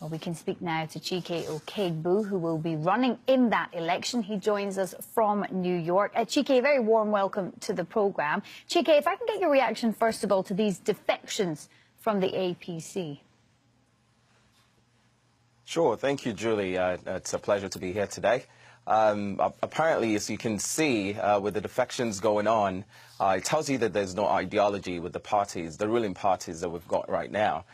Well, we can speak now to Chike Okegbu, who will be running in that election. He joins us from New York. Chike, a very warm welcome to the programme. Chike, if I can get your reaction, first of all, to these defections from the APC. Sure. Thank you, Julie. It's a pleasure to be here today. Apparently, as you can see, with the defections going on, it tells you that there's no ideology with the parties, the ruling parties that we've got right now.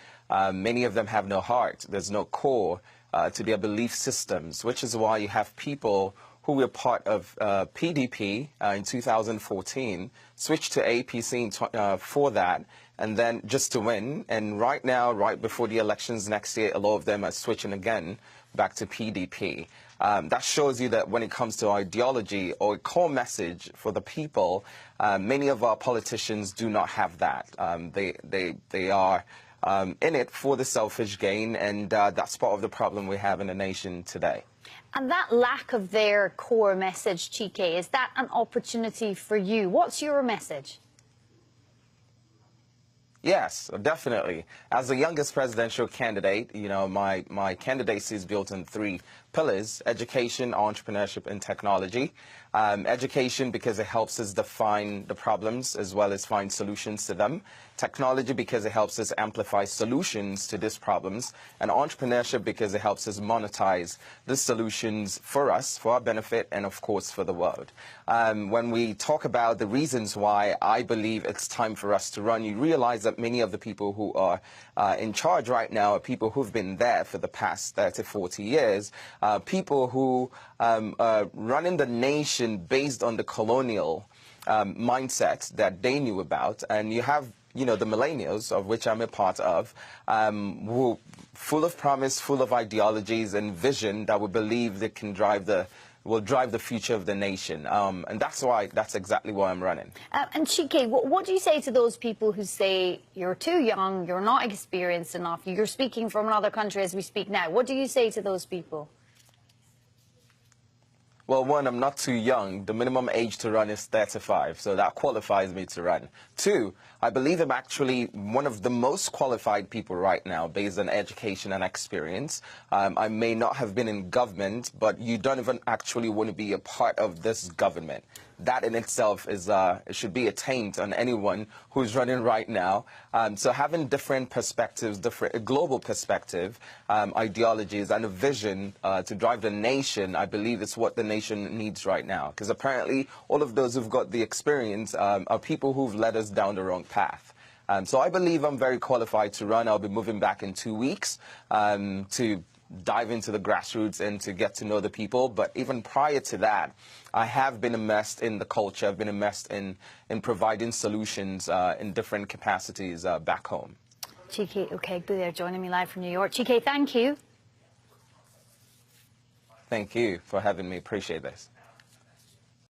Many of them have no heart. There's no core to their belief systems, which is why you have people who were part of PDP in 2014, switched to APC for that, and then just to win. And right now, right before the elections next year, a lot of them are switching again back to PDP. That shows you that when it comes to ideology or a core message for the people, many of our politicians do not have that. They are in it for the selfish gain, and that's part of the problem we have in the nation today. And that lack of their core message, Chike, is that an opportunity for you? What's your message? Yes, definitely. As the youngest presidential candidate, you know, my candidacy is built on three pillars: education, entrepreneurship, and technology. Education, because it helps us define the problems as well as find solutions to them. Technology, because it helps us amplify solutions to these problems. And entrepreneurship, because it helps us monetize the solutions for us, for our benefit, and of course for the world. When we talk about the reasons why I believe it's time for us to run, you realize that many of the people who are in charge right now are people who've been there for the past 30, 40 years, people who are running the nation based on the colonial mindset that they knew about. And you have, you know, the millennials, of which I'm a part of, who full of promise, full of ideologies and vision that we believe they can will drive the future of the nation. And that's exactly why I'm running. And Chike, what do you say to those people who say you're too young, you're not experienced enough, you're speaking from another country as we speak now? What do you say to those people? Well, one, I'm not too young. The minimum age to run is 35, so that qualifies me to run. Two, I believe I'm actually one of the most qualified people right now based on education and experience. I may not have been in government, but you don't even actually want to be a part of this government. That in itself is it should be a taint on anyone who's running right now. So having different perspectives, a global perspective, ideologies, and a vision to drive the nation, I believe is what the nation needs right now. Because apparently all of those who've got the experience are people who've led us down the wrong path. So I believe I'm very qualified to run. I'll be moving back in 2 weeks to dive into the grassroots and to get to know the people. But even prior to that, I have been immersed in the culture. I've been immersed in providing solutions in different capacities back home. Chike Okegbu there joining me live from New York. Chike, thank you. Thank you for having me. Appreciate this.